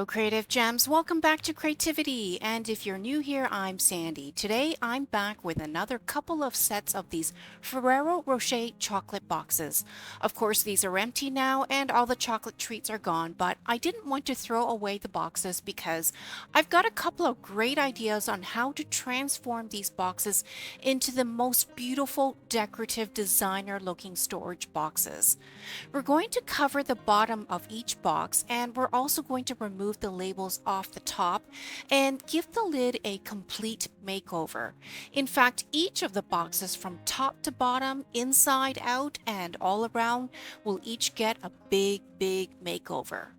Hello, Creative Gems. Welcome back to Creativity. And if you're new here, I'm Sandy. Today, I'm back with another couple of sets of these Ferrero Rocher chocolate boxes. Of course, these are empty now and all the chocolate treats are gone, but I didn't want to throw away the boxes because I've got a couple of great ideas on how to transform these boxes into the most beautiful, decorative, designer-looking storage boxes. We're going to cover the bottom of each box, and we're also going to remove the labels off the top and give the lid a complete makeover. In fact, each of the boxes from top to bottom, inside out, and all around will each get a big makeover.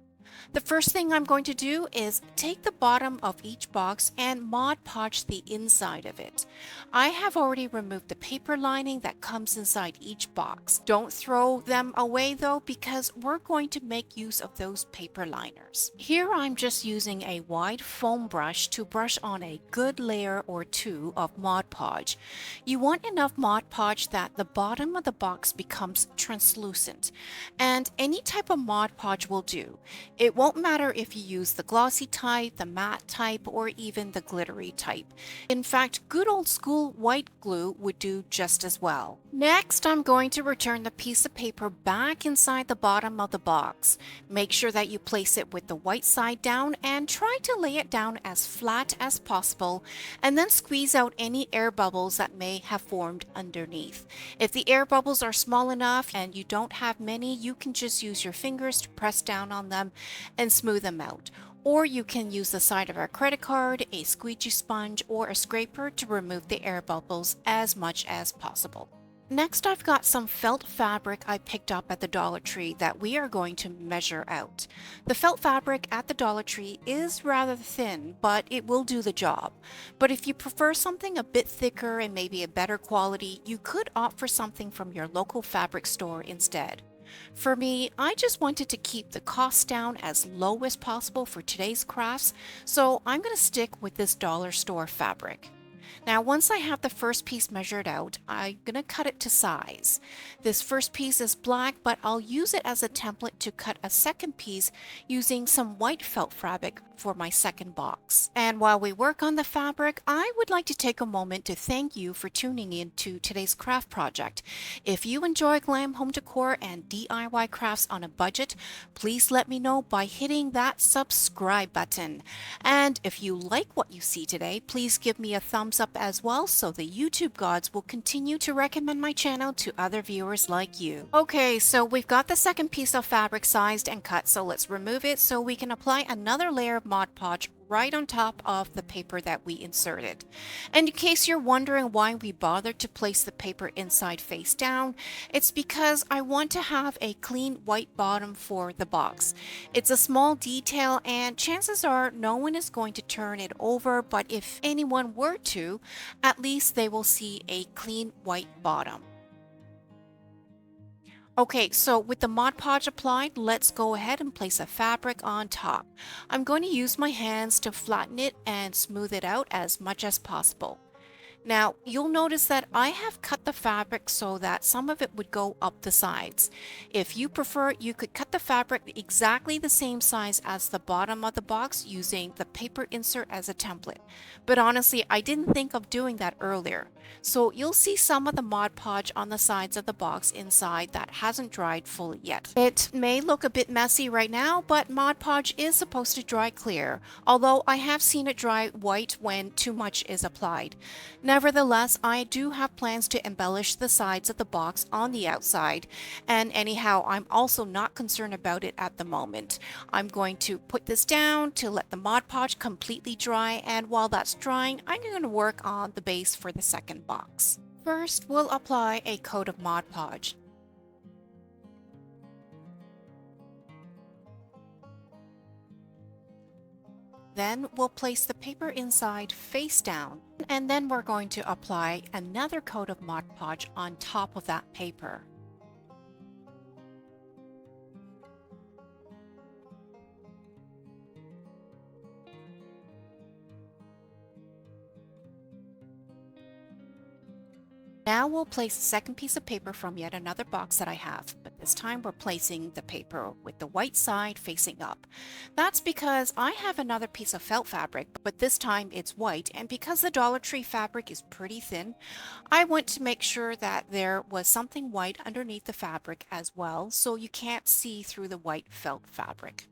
The first thing I'm going to do is take the bottom of each box and Mod Podge the inside of it. I have already removed the paper lining that comes inside each box. Don't throw them away though, because we're going to make use of those paper liners. Here I'm just using a wide foam brush to brush on a good layer or two of Mod Podge. You want enough Mod Podge that the bottom of the box becomes translucent, and any type of Mod Podge will do. It won't matter if you use the glossy type, the matte type, or even the glittery type. In fact, good old school white glue would do just as well. Next, I'm going to return the piece of paper back inside the bottom of the box. Make sure that you place it with the white side down and try to lay it down as flat as possible, and then squeeze out any air bubbles that may have formed underneath. If the air bubbles are small enough and you don't have many, you can just use your fingers to press down on them and smooth them out. Or you can use the side of a credit card, a squeegee sponge, or a scraper to remove the air bubbles as much as possible. Next, I've got some felt fabric I picked up at the Dollar Tree that we are going to measure out. The felt fabric at the Dollar Tree is rather thin, but it will do the job. But if you prefer something a bit thicker and maybe a better quality, you could opt for something from your local fabric store instead. For me, I just wanted to keep the cost down as low as possible for today's crafts, so I'm going to stick with this dollar store fabric. Now, once I have the first piece measured out, I'm going to cut it to size. This first piece is black, but I'll use it as a template to cut a second piece using some white felt fabric for my second box. And while we work on the fabric, I would like to take a moment to thank you for tuning in to today's craft project. If you enjoy glam home decor and DIY crafts on a budget, please let me know by hitting that subscribe button. And if you like what you see today, please give me a thumbs up as well so the YouTube gods will continue to recommend my channel to other viewers like you. Okay, so we've got the second piece of fabric sized and cut, so let's remove it so we can apply another layer of Mod Podge right on top of the paper that we inserted. And in case you're wondering why we bothered to place the paper inside face down, it's because I want to have a clean white bottom for the box. It's a small detail and chances are no one is going to turn it over, but if anyone were to, at least they will see a clean white bottom. Okay, so with the Mod Podge applied, let's go ahead and place a fabric on top. I'm going to use my hands to flatten it and smooth it out as much as possible. Now, you'll notice that I have cut the fabric so that some of it would go up the sides. If you prefer, you could cut the fabric exactly the same size as the bottom of the box using the paper insert as a template. But honestly, I didn't think of doing that earlier. So you'll see some of the Mod Podge on the sides of the box inside that hasn't dried fully yet. It may look a bit messy right now, but Mod Podge is supposed to dry clear, although I have seen it dry white when too much is applied. Nevertheless, I do have plans to embellish the sides of the box on the outside, and anyhow, I'm also not concerned about it at the moment. I'm going to put this down to let the Mod Podge completely dry, and while that's drying, I'm going to work on the base for the second box. First, we'll apply a coat of Mod Podge. Then we'll place the paper inside face down, and then we're going to apply another coat of Mod Podge on top of that paper. Now we'll place a second piece of paper from yet another box that I have, but this time we're placing the paper with the white side facing up. That's because I have another piece of felt fabric, but this time it's white, and because the Dollar Tree fabric is pretty thin, I want to make sure that there was something white underneath the fabric as well, so you can't see through the white felt fabric.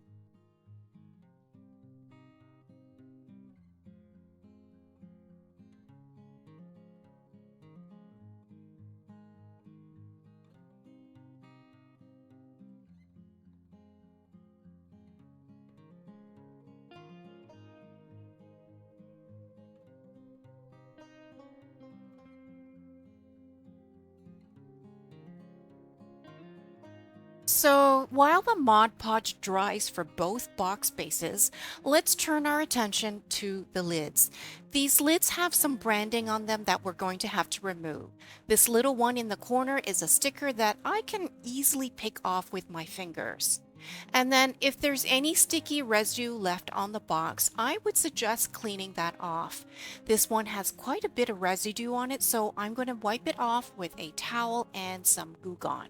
So while the Mod Podge dries for both box bases, let's turn our attention to the lids. These lids have some branding on them that we're going to have to remove. This little one in the corner is a sticker that I can easily pick off with my fingers. And then if there's any sticky residue left on the box, I would suggest cleaning that off. This one has quite a bit of residue on it, so I'm going to wipe it off with a towel and some Goo Gone.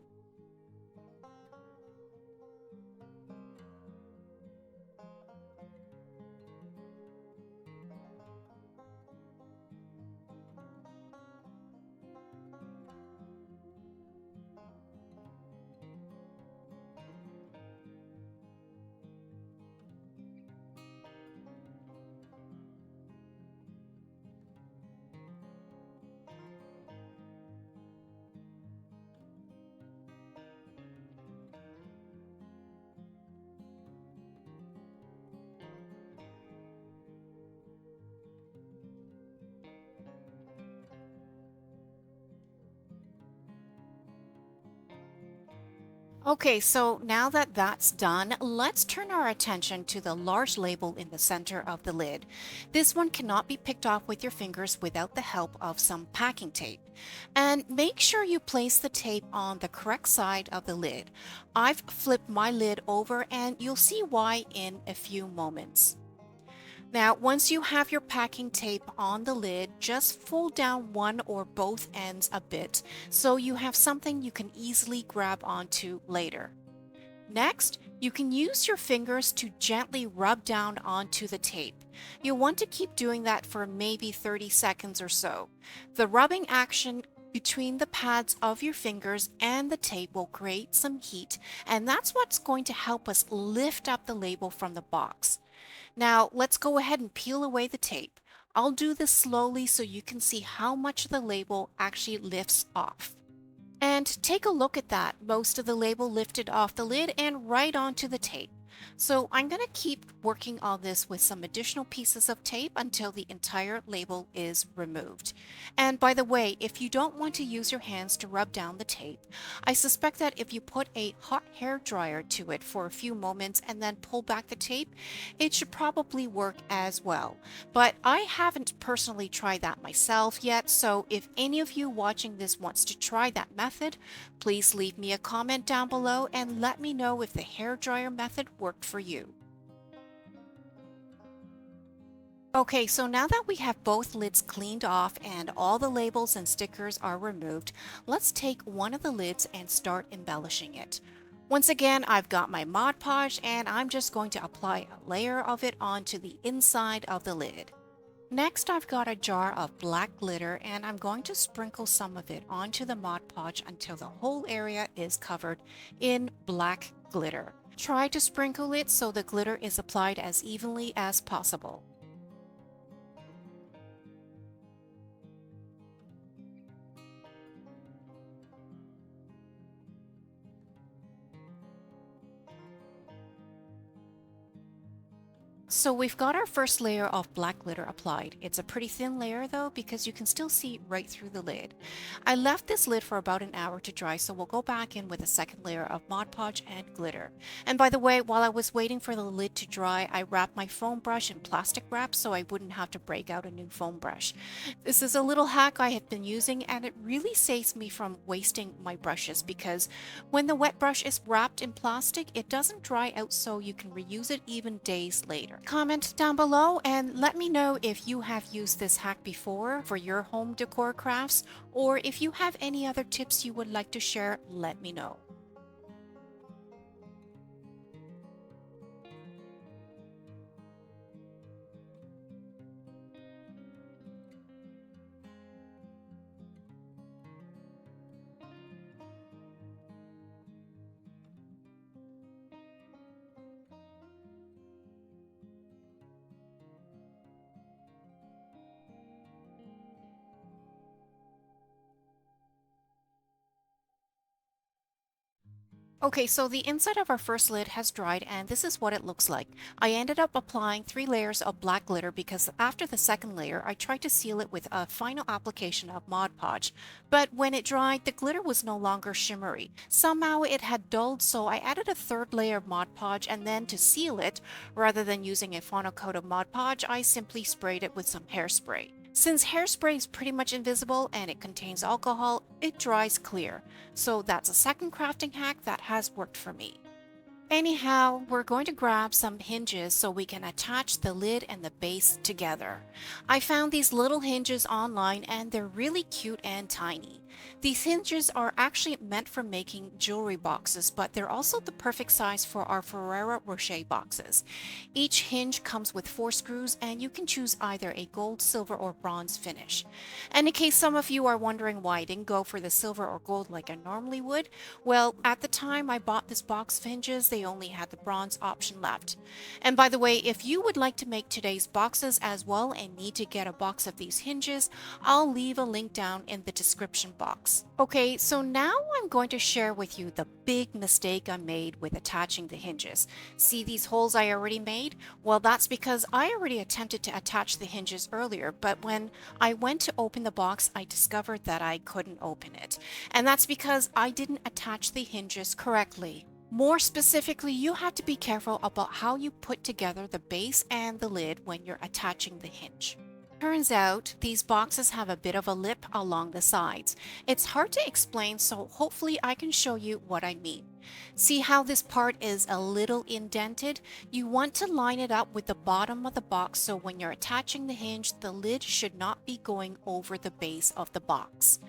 Okay, so now that that's done, let's turn our attention to the large label in the center of the lid. This one cannot be picked off with your fingers without the help of some packing tape. And make sure you place the tape on the correct side of the lid. I've flipped my lid over and you'll see why in a few moments. Now, once you have your packing tape on the lid, just fold down one or both ends a bit so you have something you can easily grab onto later. Next, you can use your fingers to gently rub down onto the tape. You'll want to keep doing that for maybe 30 seconds or so. The rubbing action between the pads of your fingers and the tape will create some heat, and that's what's going to help us lift up the label from the box. Now, let's go ahead and peel away the tape. I'll do this slowly so you can see how much of the label actually lifts off. And take a look at that. Most of the label lifted off the lid and right onto the tape. So I'm going to keep working on this with some additional pieces of tape until the entire label is removed. And by the way, if you don't want to use your hands to rub down the tape, I suspect that if you put a hot hair dryer to it for a few moments and then pull back the tape, it should probably work as well. But I haven't personally tried that myself yet, so if any of you watching this wants to try that method, please leave me a comment down below and let me know if the hair dryer method worked for you. Okay, so now that we have both lids cleaned off and all the labels and stickers are removed, let's take one of the lids and start embellishing it. Once again, I've got my Mod Podge and I'm just going to apply a layer of it onto the inside of the lid. Next, I've got a jar of black glitter and I'm going to sprinkle some of it onto the Mod Podge until the whole area is covered in black glitter. Try to sprinkle it so the glitter is applied as evenly as possible. So we've got our first layer of black glitter applied. It's a pretty thin layer though because you can still see right through the lid. I left this lid for about an hour to dry, so we'll go back in with a second layer of Mod Podge and glitter. And by the way, while I was waiting for the lid to dry, I wrapped my foam brush in plastic wrap so I wouldn't have to break out a new foam brush. This is a little hack I have been using and it really saves me from wasting my brushes because when the wet brush is wrapped in plastic, it doesn't dry out so you can reuse it even days later. Comment down below and let me know if you have used this hack before for your home decor crafts, or if you have any other tips you would like to share, let me know. Okay, so the inside of our first lid has dried and this is what it looks like. I ended up applying 3 layers of black glitter because after the second layer, I tried to seal it with a final application of Mod Podge. But when it dried, the glitter was no longer shimmery. Somehow it had dulled, so I added a third layer of Mod Podge, and then to seal it, rather than using a final coat of Mod Podge, I simply sprayed it with some hairspray. Since hairspray is pretty much invisible and it contains alcohol, it dries clear. So that's a second crafting hack that has worked for me. Anyhow, we're going to grab some hinges so we can attach the lid and the base together. I found these little hinges online and they're really cute and tiny. These hinges are actually meant for making jewelry boxes, but they're also the perfect size for our Ferrero Rocher boxes. Each hinge comes with 4 screws and you can choose either a gold, silver, or bronze finish. And in case some of you are wondering why I didn't go for the silver or gold like I normally would, well, at the time I bought this box of hinges, they only had the bronze option left. And by the way, if you would like to make today's boxes as well and need to get a box of these hinges, I'll leave a link down in the description box. Okay, so now I'm going to share with you the big mistake I made with attaching the hinges. See these holes I already made? Well, that's because I already attempted to attach the hinges earlier, but when I went to open the box, I discovered that I couldn't open it. And that's because I didn't attach the hinges correctly. More specifically, you have to be careful about how you put together the base and the lid when you're attaching the hinge. Turns out these boxes have a bit of a lip along the sides. It's hard to explain, so hopefully I can show you what I mean. See how this part is a little indented? You want to line it up with the bottom of the box so when you're attaching the hinge, the lid should not be going over the base of the box.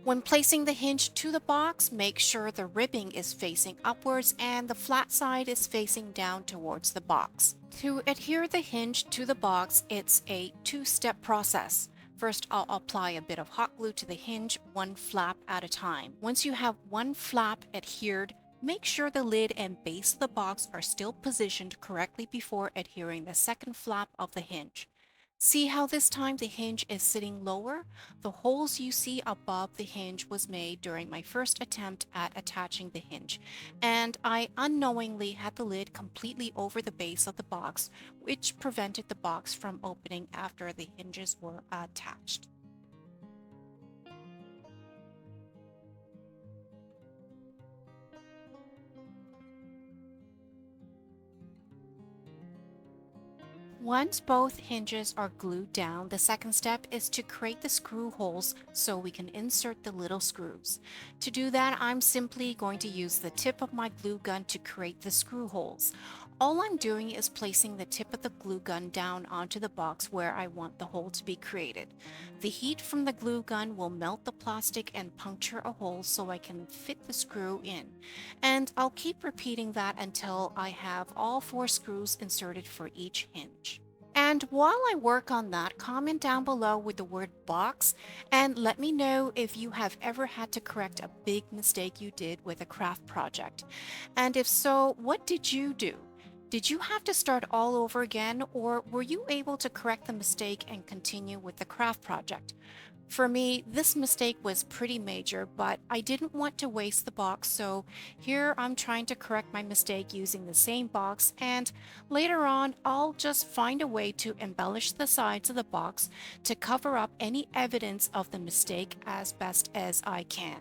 When placing the hinge to the box, make sure the ribbing is facing upwards and the flat side is facing down towards the box. To adhere the hinge to the box, it's a 2-step process. First, I'll apply a bit of hot glue to the hinge, one flap at a time. Once you have one flap adhered, make sure the lid and base of the box are still positioned correctly before adhering the second flap of the hinge. See how this time the hinge is sitting lower? The holes you see above the hinge was made during my first attempt at attaching the hinge, and I unknowingly had the lid completely over the base of the box, which prevented the box from opening after the hinges were attached. Once both hinges are glued down, the second step is to create the screw holes so we can insert the little screws. To do that, I'm simply going to use the tip of my glue gun to create the screw holes. All I'm doing is placing the tip of the glue gun down onto the box where I want the hole to be created. The heat from the glue gun will melt the plastic and puncture a hole so I can fit the screw in. And I'll keep repeating that until I have all 4 screws inserted for each hinge. And while I work on that, comment down below with the word box and let me know if you have ever had to correct a big mistake you did with a craft project. And if so, what did you do? Did you have to start all over again, or were you able to correct the mistake and continue with the craft project? For me, this mistake was pretty major, but I didn't want to waste the box, so here I'm trying to correct my mistake using the same box, and later on I'll just find a way to embellish the sides of the box to cover up any evidence of the mistake as best as I can.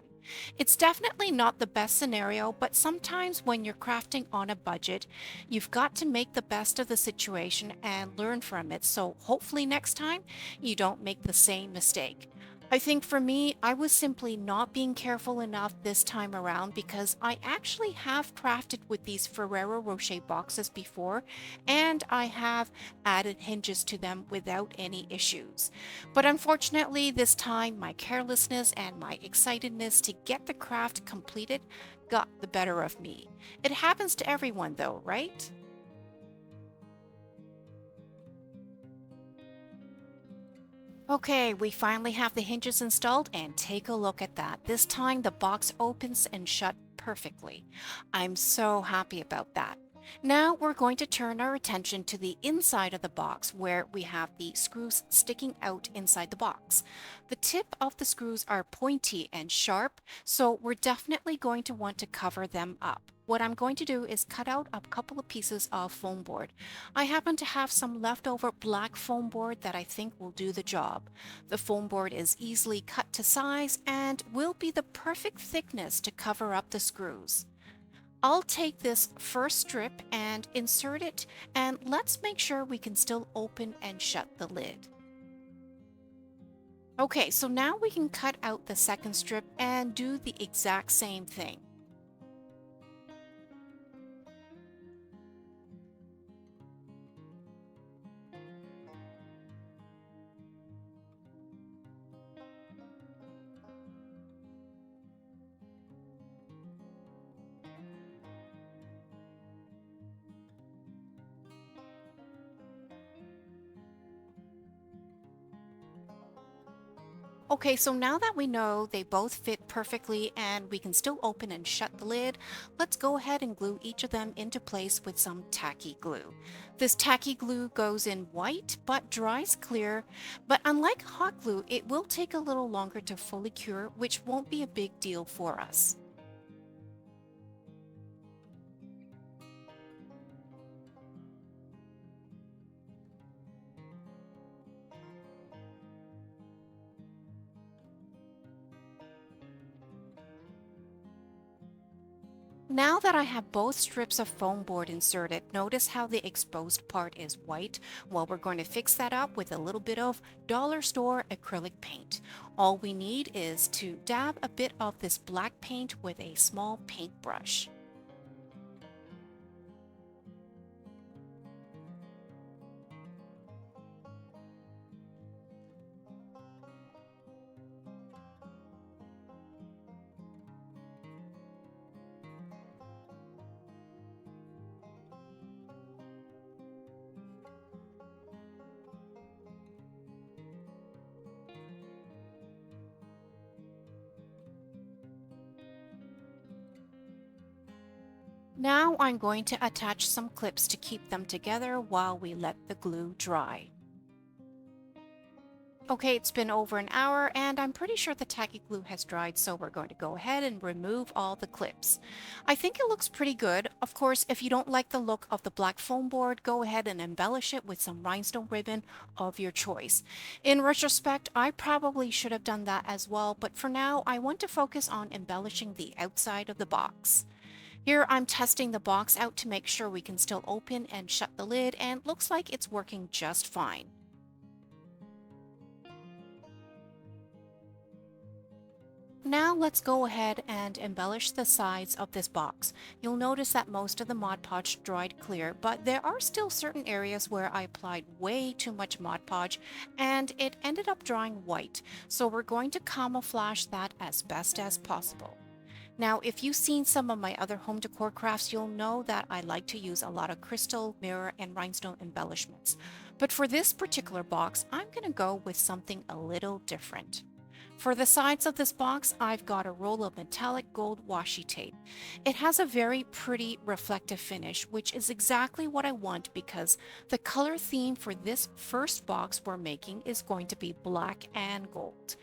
It's definitely not the best scenario, but sometimes when you're crafting on a budget, you've got to make the best of the situation and learn from it. So hopefully next time you don't make the same mistake. I think for me, I was simply not being careful enough this time around because I actually have crafted with these Ferrero Rocher boxes before and I have added hinges to them without any issues. But unfortunately, this time my carelessness and my excitedness to get the craft completed got the better of me. It happens to everyone though, right? Okay, we finally have the hinges installed and take a look at that. This time the box opens and shut perfectly. I'm so happy about that. Now we're going to turn our attention to the inside of the box where we have the screws sticking out inside the box. The tip of the screws are pointy and sharp, so we're definitely going to want to cover them up. What I'm going to do is cut out a couple of pieces of foam board. I happen to have some leftover black foam board that I think will do the job. The foam board is easily cut to size and will be the perfect thickness to cover up the screws. I'll take this first strip and insert it, and let's make sure we can still open and shut the lid. Okay, so now we can cut out the second strip and do the exact same thing. Okay, so now that we know they both fit perfectly and we can still open and shut the lid, let's go ahead and glue each of them into place with some tacky glue. This tacky glue goes in white but dries clear, but unlike hot glue, it will take a little longer to fully cure, which won't be a big deal for us. Now that I have both strips of foam board inserted, notice how the exposed part is white? Well, we're going to fix that up with a little bit of dollar store acrylic paint. All we need is to dab a bit of this black paint with a small paintbrush. Now I'm going to attach some clips to keep them together while we let the glue dry. Okay, it's been over an hour and I'm pretty sure the tacky glue has dried, so we're going to go ahead and remove all the clips. I think it looks pretty good. Of course, if you don't like the look of the black foam board, go ahead and embellish it with some rhinestone ribbon of your choice. In retrospect, I probably should have done that as well, but for now, I want to focus on embellishing the outside of the box. Here I'm testing the box out to make sure we can still open and shut the lid, and looks like it's working just fine. Now let's go ahead and embellish the sides of this box. You'll notice that most of the Mod Podge dried clear, but there are still certain areas where I applied way too much Mod Podge and it ended up drying white, so we're going to camouflage that as best as possible. Now, if you've seen some of my other home decor crafts, you'll know that I like to use a lot of crystal, mirror, and rhinestone embellishments. But for this particular box, I'm going to go with something a little different. For the sides of this box, I've got a roll of metallic gold washi tape. It has a very pretty reflective finish, which is exactly what I want because the color theme for this first box we're making is going to be black and gold.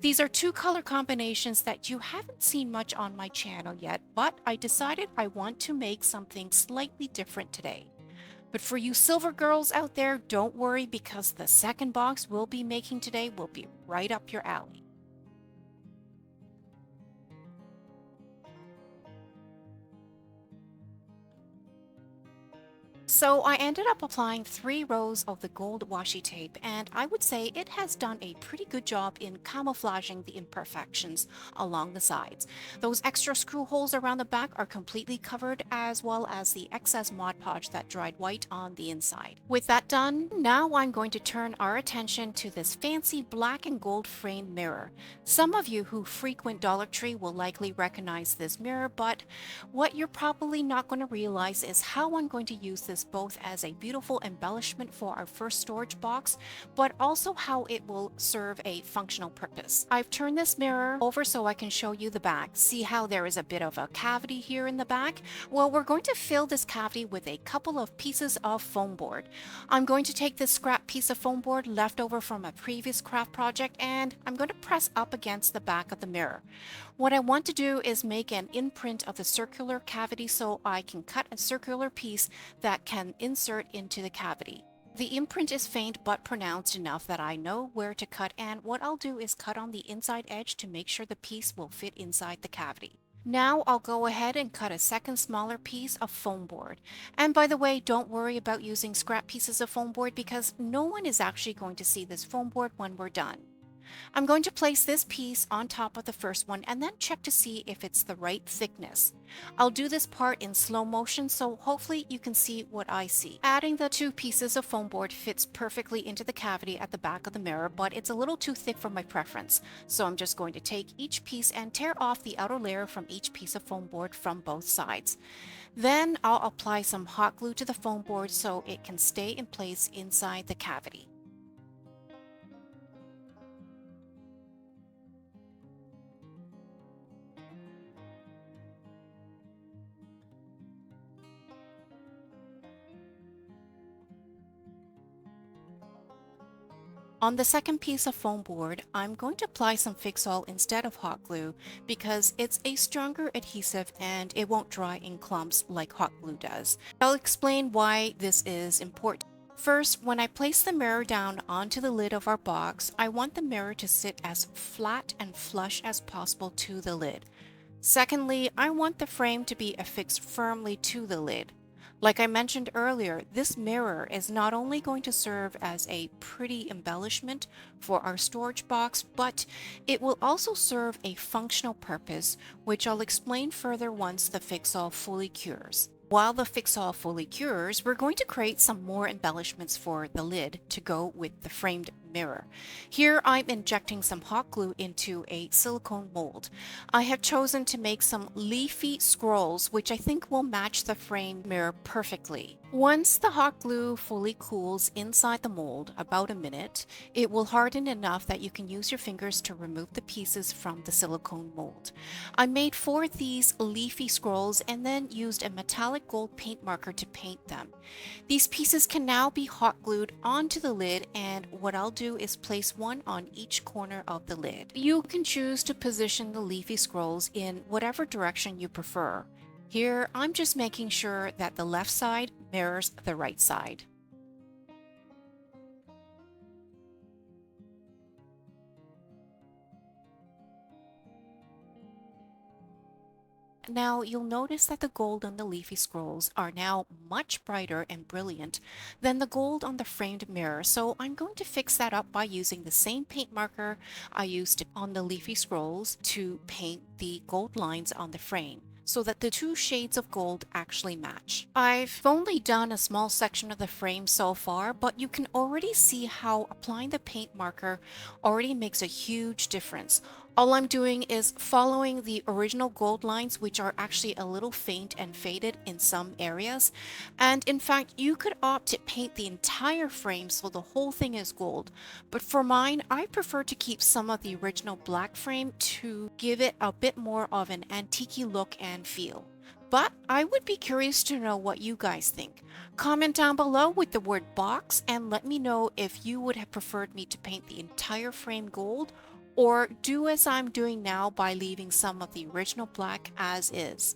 These are two color combinations that you haven't seen much on my channel yet, but I decided I want to make something slightly different today. But for you silver girls out there, don't worry because the second box we'll be making today will be right up your alley. So I ended up applying 3 rows of the gold washi tape, and I would say it has done a pretty good job in camouflaging the imperfections along the sides. Those extra screw holes around the back are completely covered, as well as the excess Mod Podge that dried white on the inside. With that done, now I'm going to turn our attention to this fancy black and gold framed mirror. Some of you who frequent Dollar Tree will likely recognize this mirror, but what you're probably not going to realize is how I'm going to use this both as a beautiful embellishment for our first storage box, but also how it will serve a functional purpose. I've turned this mirror over so I can show you the back. See how there is a bit of a cavity here in the back? Well, we're going to fill this cavity with a couple of pieces of foam board. I'm going to take this scrap piece of foam board left over from a previous craft project, and I'm going to press up against the back of the mirror. What I want to do is make an imprint of the circular cavity so I can cut a circular piece that can insert into the cavity. The imprint is faint but pronounced enough that I know where to cut, and what I'll do is cut on the inside edge to make sure the piece will fit inside the cavity. Now I'll go ahead and cut a second smaller piece of foam board. And by the way, don't worry about using scrap pieces of foam board because no one is actually going to see this foam board when we're done. I'm going to place this piece on top of the first one and then check to see if it's the right thickness. I'll do this part in slow motion so hopefully you can see what I see. Adding the 2 pieces of foam board fits perfectly into the cavity at the back of the mirror, but it's a little too thick for my preference. So I'm just going to take each piece and tear off the outer layer from each piece of foam board from both sides. Then I'll apply some hot glue to the foam board so it can stay in place inside the cavity. On the second piece of foam board, I'm going to apply some Fix-All instead of hot glue because it's a stronger adhesive and it won't dry in clumps like hot glue does. I'll explain why this is important. First, when I place the mirror down onto the lid of our box, I want the mirror to sit as flat and flush as possible to the lid. Secondly, I want the frame to be affixed firmly to the lid. Like I mentioned earlier, this mirror is not only going to serve as a pretty embellishment for our storage box, but it will also serve a functional purpose, which I'll explain further once the Fix-All fully cures. While the Fix-All fully cures, we're going to create some more embellishments for the lid to go with the framed mirror. Here I'm injecting some hot glue into a silicone mold. I have chosen to make some leafy scrolls which I think will match the framed mirror perfectly. Once the hot glue fully cools inside the mold, about a minute, it will harden enough that you can use your fingers to remove the pieces from the silicone mold. I made 4 of these leafy scrolls and then used a metallic gold paint marker to paint them. These pieces can now be hot glued onto the lid, and what I'll do is place one on each corner of the lid. You can choose to position the leafy scrolls in whatever direction you prefer. Here, I'm just making sure that the left side mirrors the right side. Now you'll notice that the gold on the leafy scrolls are now much brighter and brilliant than the gold on the framed mirror, so I'm going to fix that up by using the same paint marker I used on the leafy scrolls to paint the gold lines on the frame, so that the 2 shades of gold actually match. I've only done a small section of the frame so far, but you can already see how applying the paint marker already makes a huge difference. All I'm doing is following the original gold lines, which are actually a little faint and faded in some areas. And in fact, you could opt to paint the entire frame so the whole thing is gold. But for mine, I prefer to keep some of the original black frame to give it a bit more of an antique look and feel. But I would be curious to know what you guys think. Comment down below with the word box and let me know if you would have preferred me to paint the entire frame gold, or do as I'm doing now by leaving some of the original black as is.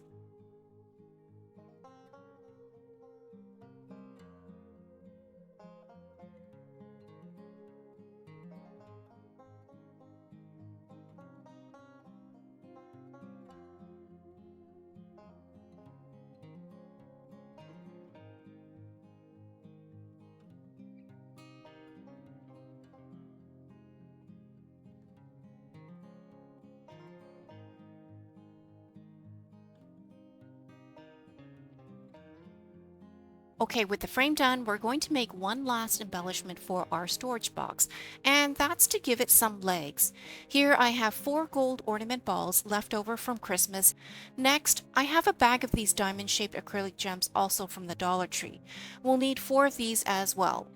Okay, with the frame done, we're going to make one last embellishment for our storage box, and that's to give it some legs. Here I have 4 gold ornament balls left over from Christmas. Next, I have a bag of these diamond-shaped acrylic gems also from the Dollar Tree. We'll need 4 of these as well.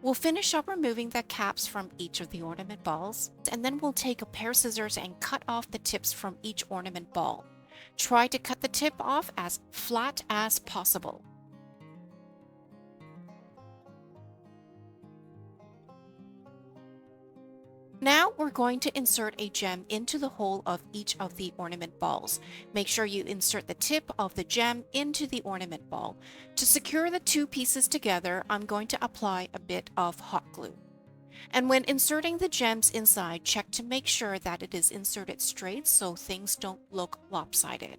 We'll finish up removing the caps from each of the ornament balls, and then we'll take a pair of scissors and cut off the tips from each ornament ball. Try to cut the tip off as flat as possible. Now we're going to insert a gem into the hole of each of the ornament balls. Make sure you insert the tip of the gem into the ornament ball. To secure the 2 pieces together, I'm going to apply a bit of hot glue. And when inserting the gems inside, check to make sure that it is inserted straight so things don't look lopsided.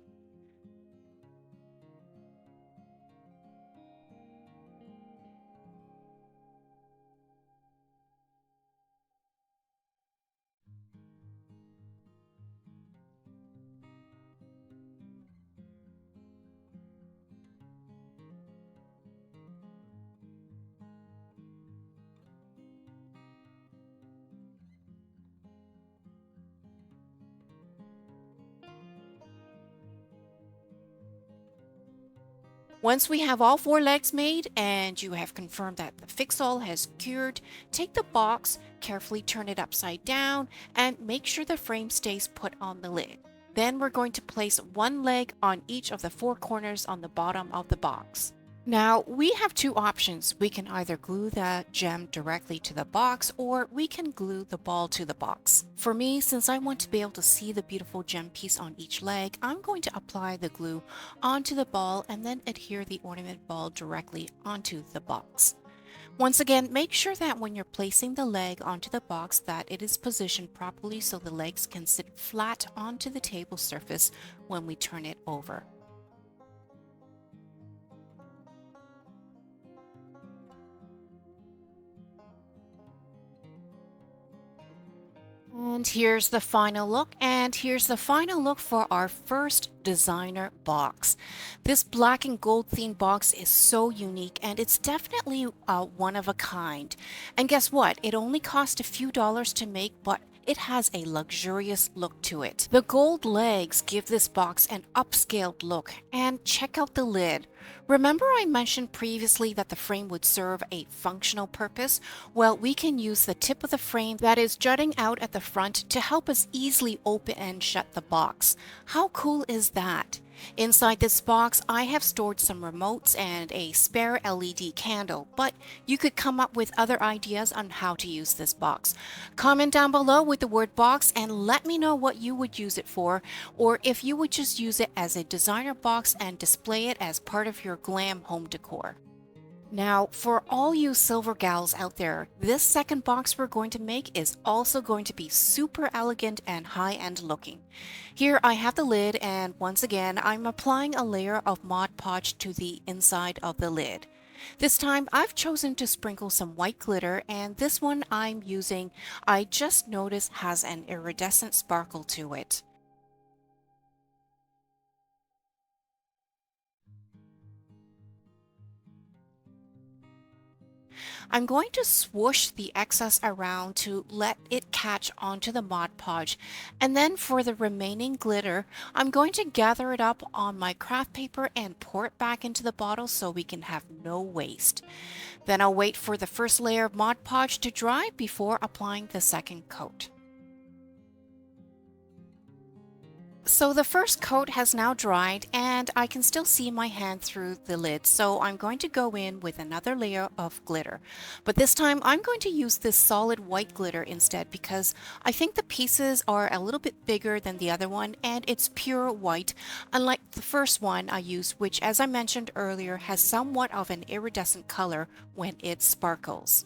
Once we have all 4 legs made and you have confirmed that the fix-all has cured, take the box, carefully turn it upside down, and make sure the frame stays put on the lid. Then we're going to place 1 leg on each of the 4 corners on the bottom of the box. Now, we have 2 options. We can either glue the gem directly to the box or we can glue the ball to the box. For me, since I want to be able to see the beautiful gem piece on each leg, I'm going to apply the glue onto the ball and then adhere the ornament ball directly onto the box. Once again, make sure that when you're placing the leg onto the box that it is positioned properly so the legs can sit flat onto the table surface when we turn it over. And here's the final look, and here's the final look for our first designer box. This black and gold themed box is so unique and it's definitely one of a kind. And guess what? It only cost a few dollars to make, but it has a luxurious look to it. The gold legs give this box an upscaled look, and check out the lid. Remember I mentioned previously that the frame would serve a functional purpose? Well, we can use the tip of the frame that is jutting out at the front to help us easily open and shut the box. How cool is that? Inside this box, I have stored some remotes and a spare LED candle, but you could come up with other ideas on how to use this box. Comment down below with the word box and let me know what you would use it for, or if you would just use it as a designer box and display it as part of your glam home decor. Now, for all you silver gals out there, this second box we're going to make is also going to be super elegant and high-end looking. Here I have the lid, and once again, I'm applying a layer of Mod Podge to the inside of the lid. This time I've chosen to sprinkle some white glitter, and this one I'm using, I just noticed has an iridescent sparkle to it. I'm going to swoosh the excess around to let it catch onto the Mod Podge, and then for the remaining glitter, I'm going to gather it up on my craft paper and pour it back into the bottle so we can have no waste. Then I'll wait for the first layer of Mod Podge to dry before applying the second coat. So the first coat has now dried and I can still see my hand through the lid, so I'm going to go in with another layer of glitter. But this time I'm going to use this solid white glitter instead because I think the pieces are a little bit bigger than the other one and it's pure white, unlike the first one I used, which as I mentioned earlier has somewhat of an iridescent color when it sparkles.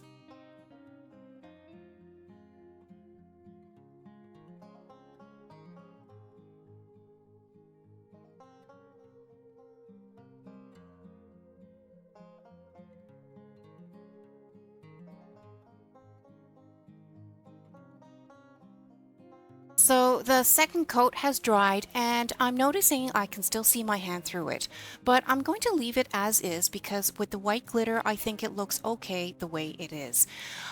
So the second coat has dried and I'm noticing I can still see my hand through it, but I'm going to leave it as is because with the white glitter I think it looks okay the way it is.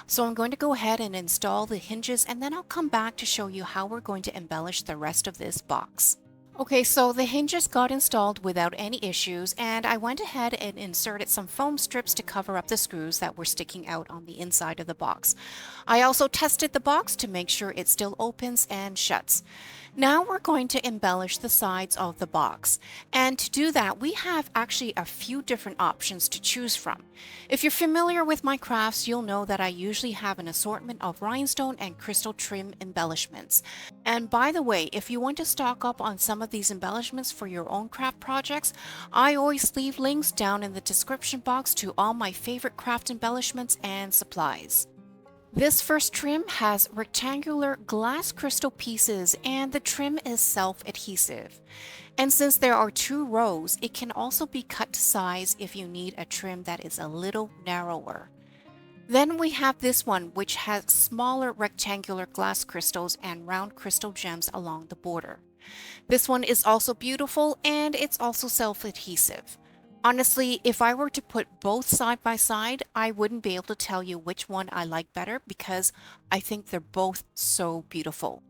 So I'm going to go ahead and install the hinges and then I'll come back to show you how we're going to embellish the rest of this box. Okay, so the hinges got installed without any issues, and I went ahead and inserted some foam strips to cover up the screws that were sticking out on the inside of the box. I also tested the box to make sure it still opens and shuts. Now we're going to embellish the sides of the box, and to do that we have actually a few different options to choose from. If you're familiar with my crafts, you'll know that I usually have an assortment of rhinestone and crystal trim embellishments. And by the way, if you want to stock up on some of these embellishments for your own craft projects, I always leave links down in the description box to all my favorite craft embellishments and supplies. This first trim has rectangular glass crystal pieces and the trim is self-adhesive. And since there are two rows, it can also be cut to size if you need a trim that is a little narrower. Then we have this one, which has smaller rectangular glass crystals and round crystal gems along the border. This one is also beautiful and it's also self-adhesive. Honestly, if I were to put both side by side, I wouldn't be able to tell you which one I like better because I think they're both so beautiful.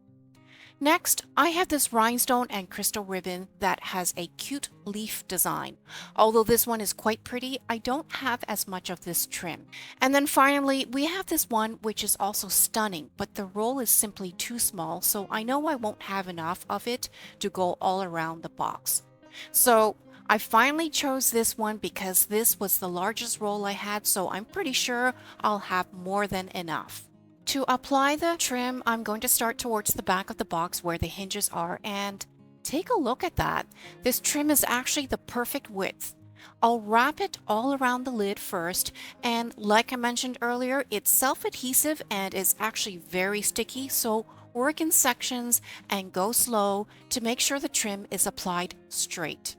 Next, I have this rhinestone and crystal ribbon that has a cute leaf design. Although this one is quite pretty, I don't have as much of this trim. And then finally, we have this one which is also stunning, but the roll is simply too small, so I know I won't have enough of it to go all around the box. So I finally chose this one because this was the largest roll I had, so I'm pretty sure I'll have more than enough. To apply the trim, I'm going to start towards the back of the box where the hinges are, and take a look at that. This trim is actually the perfect width. I'll wrap it all around the lid first, and like I mentioned earlier, it's self-adhesive and is actually very sticky, so work in sections and go slow to make sure the trim is applied straight.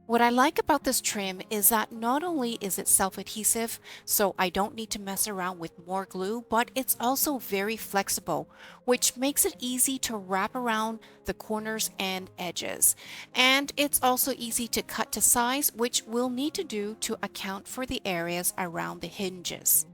What I like about this trim is that not only is it self-adhesive, so I don't need to mess around with more glue, but it's also very flexible, which makes it easy to wrap around the corners and edges. And it's also easy to cut to size, which we'll need to do to account for the areas around the hinges.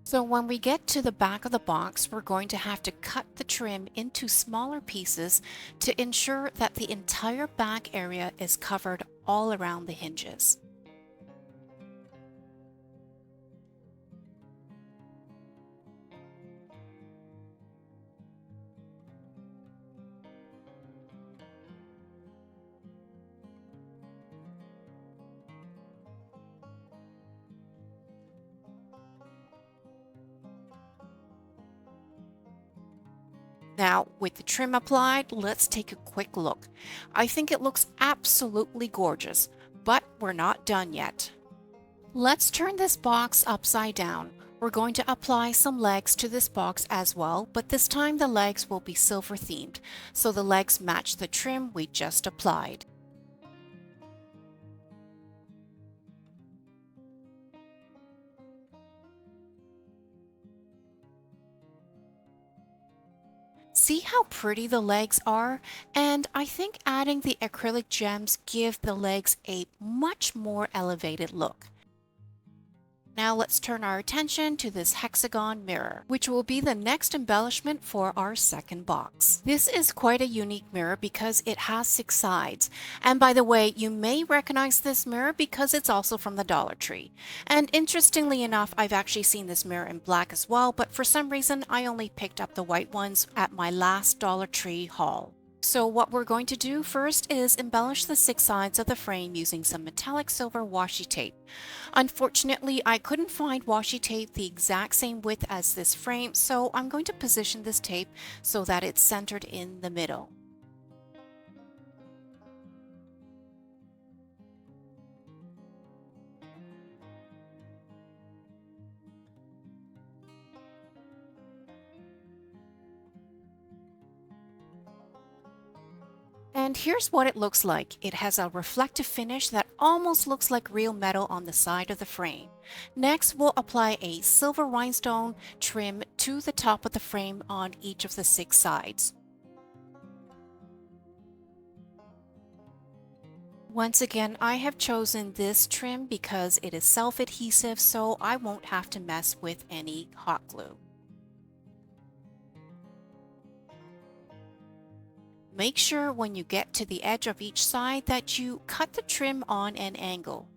So when we get to the back of the box, we're going to have to cut the trim into smaller pieces to ensure that the entire back area is covered all around the hinges. Now, with the trim applied, let's take a quick look. I think it looks absolutely gorgeous, but we're not done yet. Let's turn this box upside down. We're going to apply some legs to this box as well, but this time the legs will be silver themed, so the legs match the trim we just applied. See how pretty the legs are? And I think adding the acrylic gems give the legs a much more elevated look. Now let's turn our attention to this hexagon mirror, which will be the next embellishment for our second box. This is quite a unique mirror because it has 6 sides. And by the way, you may recognize this mirror because it's also from the Dollar Tree. And interestingly enough, I've actually seen this mirror in black as well, but for some reason I only picked up the white ones at my last Dollar Tree haul. So what we're going to do first is embellish the 6 sides of the frame using some metallic silver washi tape. Unfortunately, I couldn't find washi tape the exact same width as this frame, so I'm going to position this tape so that it's centered in the middle. And here's what it looks like. It has a reflective finish that almost looks like real metal on the side of the frame. Next, we'll apply a silver rhinestone trim to the top of the frame on each of the 6 sides. Once again, I have chosen this trim because it is self-adhesive, so I won't have to mess with any hot glue. Make sure when you get to the edge of each side that you cut the trim on an angle.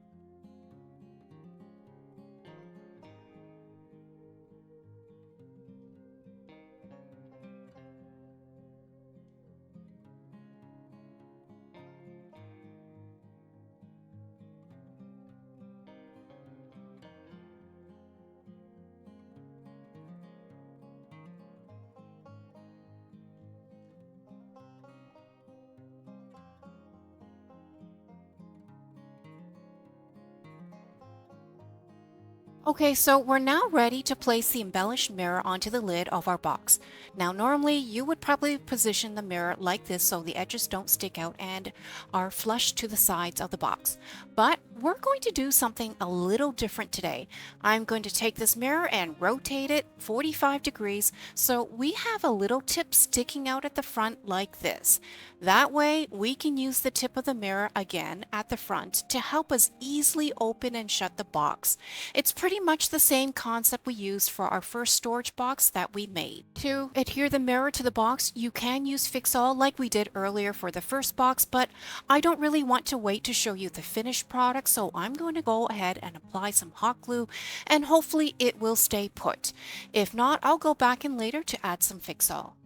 Okay, so we're now ready to place the embellished mirror onto the lid of our box. Now, normally you would probably position the mirror like this so the edges don't stick out and are flush to the sides of the box. But we're going to do something a little different today. I'm going to take this mirror and rotate it 45 degrees so we have a little tip sticking out at the front like this. That way, we can use the tip of the mirror again at the front to help us easily open and shut the box. It's pretty much the same concept we used for our first storage box that we made. To adhere the mirror to the box, you can use Fix-All like we did earlier for the first box, but I don't really want to wait to show you the finished product, so I'm going to go ahead and apply some hot glue and hopefully it will stay put. If not, I'll go back in later to add some Fix-All.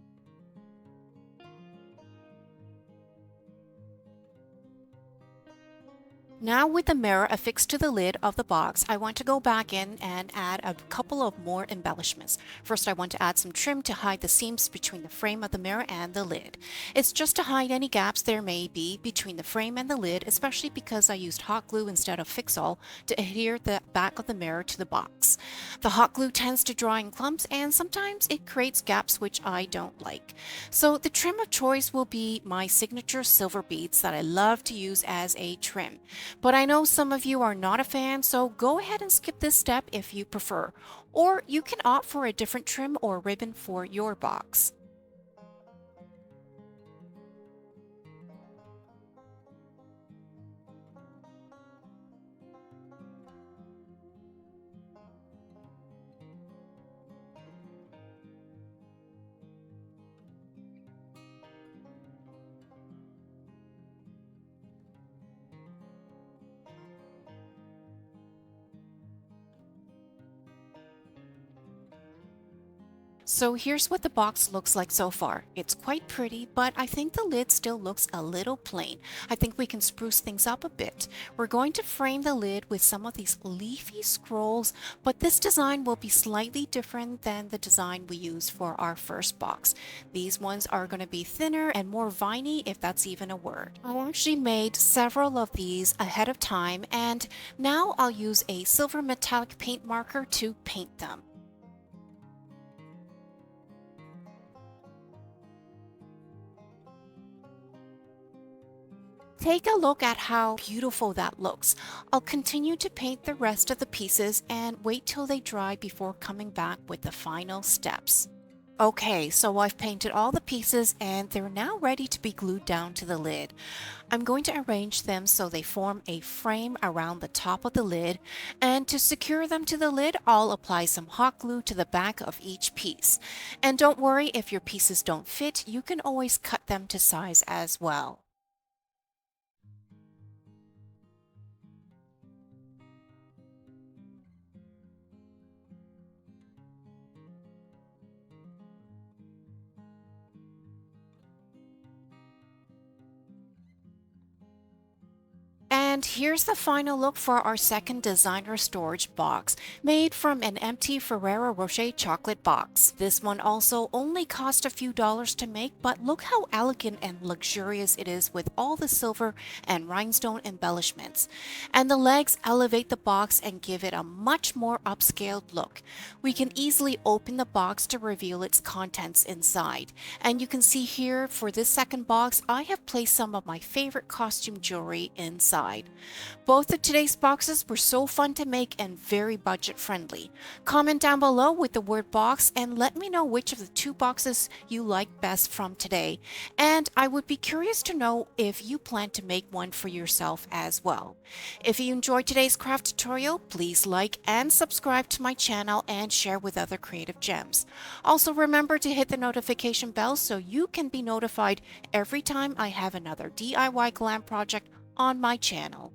Now with the mirror affixed to the lid of the box, I want to go back in and add a couple of more embellishments. First, I want to add some trim to hide the seams between the frame of the mirror and the lid. It's just to hide any gaps there may be between the frame and the lid, especially because I used hot glue instead of Fix-All to adhere the back of the mirror to the box. The hot glue tends to dry in clumps and sometimes it creates gaps which I don't like. So the trim of choice will be my signature silver beads that I love to use as a trim. But I know some of you are not a fan, so go ahead and skip this step if you prefer. Or you can opt for a different trim or ribbon for your box. So here's what the box looks like so far. It's quite pretty, but I think the lid still looks a little plain. I think we can spruce things up a bit. We're going to frame the lid with some of these leafy scrolls, but this design will be slightly different than the design we used for our first box. These ones are going to be thinner and more viney, if that's even a word. I actually made several of these ahead of time, and now I'll use a silver metallic paint marker to paint them. Take a look at how beautiful that looks. I'll continue to paint the rest of the pieces and wait till they dry before coming back with the final steps. Okay, so I've painted all the pieces and they're now ready to be glued down to the lid. I'm going to arrange them so they form a frame around the top of the lid, and to secure them to the lid, I'll apply some hot glue to the back of each piece. And don't worry if your pieces don't fit, you can always cut them to size as well. And here's the final look for our second designer storage box, made from an empty Ferrero Rocher chocolate box. This one also only cost a few dollars to make, but look how elegant and luxurious it is with all the silver and rhinestone embellishments. And the legs elevate the box and give it a much more upscaled look. We can easily open the box to reveal its contents inside. And you can see here for this second box, I have placed some of my favorite costume jewelry inside. Both of today's boxes were so fun to make and very budget friendly. Comment down below with the word box and let me know which of the two boxes you like best from today. And I would be curious to know if you plan to make one for yourself as well. If you enjoyed today's craft tutorial, please like and subscribe to my channel and share with other creative gems. Also remember to hit the notification bell so you can be notified every time I have another DIY glam project on my channel.